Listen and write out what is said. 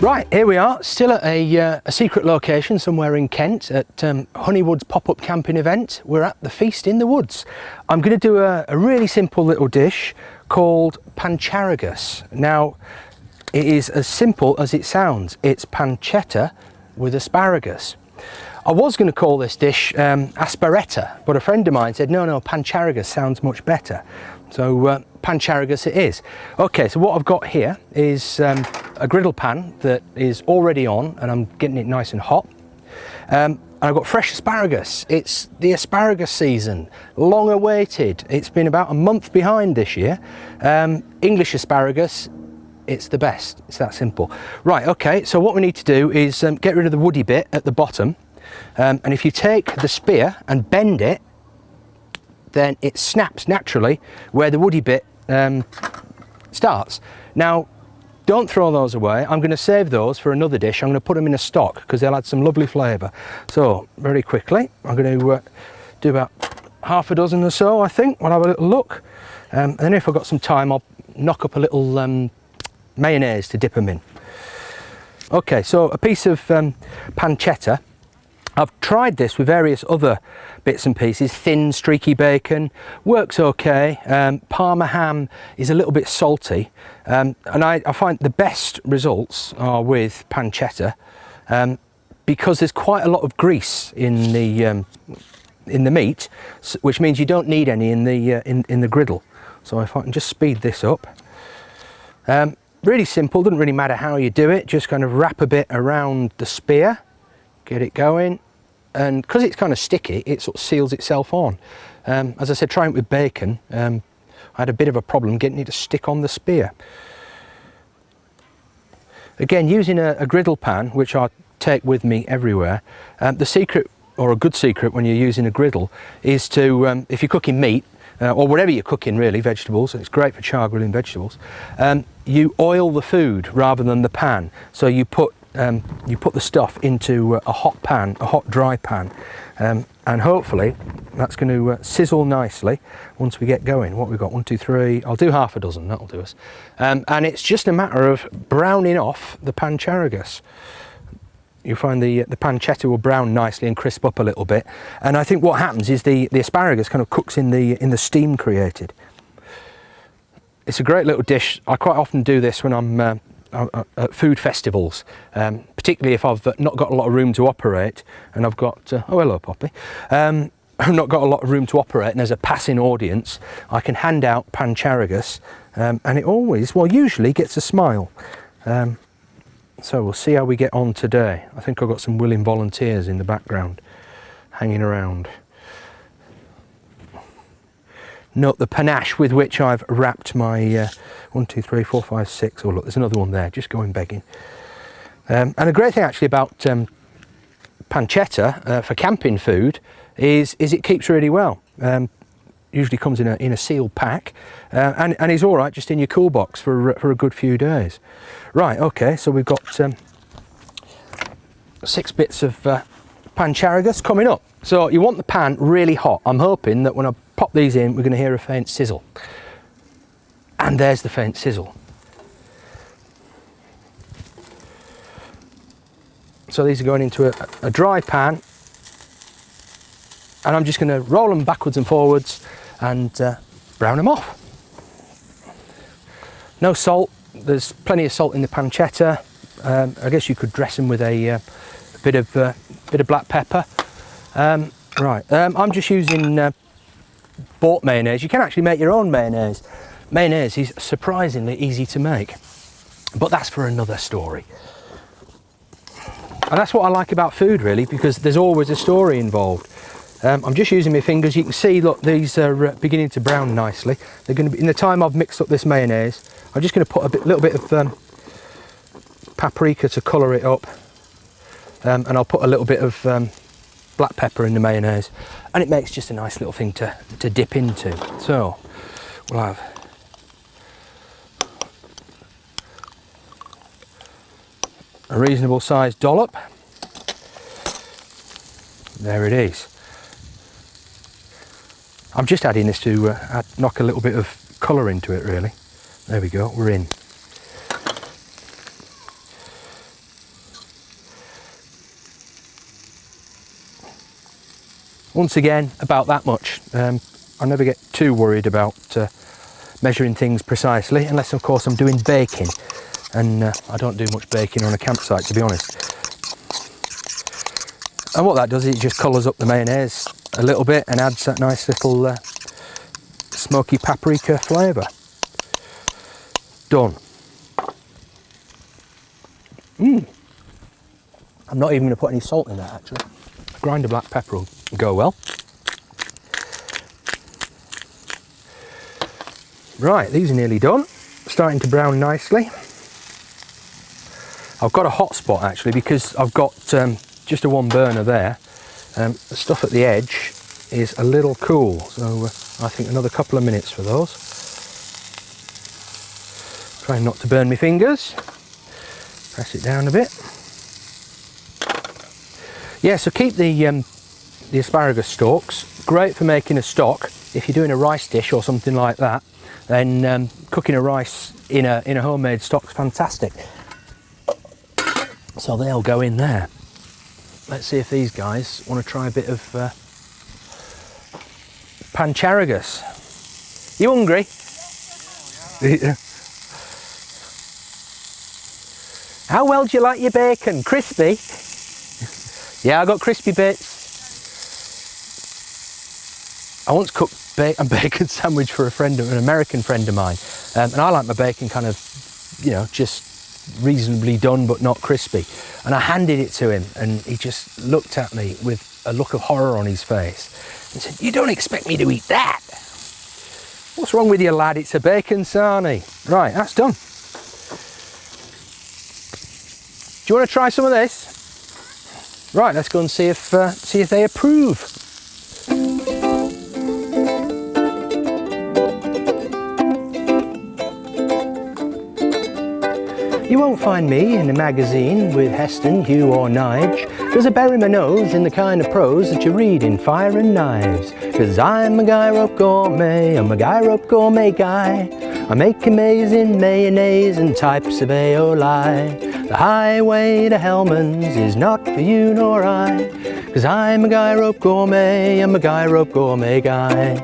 Right, here we are, still at a secret location somewhere in Kent at Honeywood's pop-up camping event. We're at the Feast in the Woods. I'm going to do a really simple little dish called Pancharagus. Now, it is as simple as it sounds. It's pancetta with asparagus. I was going to call this dish asparetta, but a friend of mine said, no, Pancharagus sounds much better. So Pancharagus it is. Okay, so what I've got here is a griddle pan that is already on, and I'm getting it nice and hot. And I've got fresh asparagus. It's the asparagus season, long awaited. It's been about a month behind this year. English asparagus, it's the best. It's that simple. Right, okay, so what we need to do is get rid of the woody bit at the bottom. And if you take the spear and bend it, then it snaps naturally where the woody bit starts. Now, don't throw those away. I'm going to save those for another dish. I'm going to put them in a stock because they'll add some lovely flavour. So, very quickly, I'm going to do about half a dozen or so, I think. We'll have a little look. And then if I've got some time, I'll knock up a little mayonnaise to dip them in. Okay, so a piece of pancetta. I've tried this with various other bits and pieces. Thin, streaky bacon works okay. Parma ham is a little bit salty, and I find the best results are with pancetta because there's quite a lot of grease in the meat, which means you don't need any in the griddle. So if I can just speed this up, really simple. Doesn't really matter how you do it. Just kind of wrap a bit around the spear, get it going. And because it's kind of sticky, it sort of seals itself on. As I said, trying it with bacon, I had a bit of a problem getting it to stick on the spear. Again, using a griddle pan, which I take with me everywhere, the secret, or a good secret when you're using a griddle, is to, if you're cooking meat, or whatever you're cooking really, vegetables, and it's great for char grilling vegetables, you oil the food rather than the pan. So you put the stuff into a hot pan, a hot dry pan, and hopefully that's going to sizzle nicely once we get going. What we've got, 1, 2, 3, I'll do half a dozen, that'll do us. And it's just a matter of browning off the Pancharagus. You'll find the pancetta will brown nicely and crisp up a little bit, and I think what happens is the asparagus kind of cooks in the steam created. It's a great little dish. I quite often do this when I'm at food festivals, particularly if I've not got a lot of room to operate, and I've got oh hello Poppy, I've not got a lot of room to operate and there's a passing audience. I can hand out Pancharagus, and it always, well, usually gets a smile. So we'll see how we get on today. I think I've got some willing volunteers in the background hanging around. Note the panache with which I've wrapped my 1, 2, 3, 4, 5, 6. Oh look, there's another one there, just going begging. And a great thing actually about pancetta for camping food is it keeps really well. Usually comes in a sealed pack, and is all right just in your cool box for a good few days. Right, okay, so we've got 6 bits of Pancharagus coming up. So you want the pan really hot. I'm hoping that when I pop these in, we're going to hear a faint sizzle. And there's the faint sizzle. So these are going into a dry pan, and I'm just going to roll them backwards and forwards and brown them off. No salt. There's plenty of salt in the pancetta. I guess you could dress them with a bit of black pepper. Right, I'm just using bought mayonnaise. You can actually make your own mayonnaise. Mayonnaise is surprisingly easy to make, but that's for another story. And that's what I like about food really, because there's always a story involved. I'm just using my fingers. You can see, look, these are beginning to brown nicely. They're going to be, in the time I've mixed up this mayonnaise, I'm just going to put a little bit of paprika to colour it up, and I'll put a little bit of black pepper in the mayonnaise, and it makes just a nice little thing to dip into. So we'll have a reasonable sized dollop. There it is. I'm just adding this to knock a little bit of colour into it really. There we go, we're in. once again, about that much. I never get too worried about measuring things precisely, unless of course I'm doing baking, and I don't do much baking on a campsite, to be honest. And what that does is it just colours up the mayonnaise a little bit and adds that nice little smoky paprika flavour. Done. I'm not even going to put any salt in that, actually. A grind of black pepper will go well. Right, these are nearly done. Starting to brown nicely. I've got a hot spot actually because I've got just a one burner there. The stuff at the edge is a little cool, so I think another couple of minutes for those. Trying not to burn my fingers. Press it down a bit. Yeah, so keep the asparagus stalks. Great for making a stock. If you're doing a rice dish or something like that, then cooking a rice in a homemade stock's fantastic. So they'll go in there. Let's see if these guys want to try a bit of Pancharagus. You hungry? Yeah. How well do you like your bacon? Crispy? Yeah, I got crispy bits. I once cooked a bacon sandwich for an American friend of mine, and I like my bacon kind of, you know, just reasonably done but not crispy. And I handed it to him, and he just looked at me with a look of horror on his face and said, "You don't expect me to eat that? What's wrong with you, lad? It's a bacon sarnie." Right, that's done. Do you want to try some of this? Right, let's go and see if they approve. You won't find me in a magazine with Heston, Hugh or Nige, 'cause I bury my nose in the kind of prose that you read in Fire and Knives. 'Cause I'm a Guyrope Gourmet, I'm a Guyrope Gourmet guy. I make amazing mayonnaise and types of aioli. The highway to Hellman's is not for you nor I, 'cause I'm a Guyrope Gourmet, I'm a Guyrope Gourmet guy.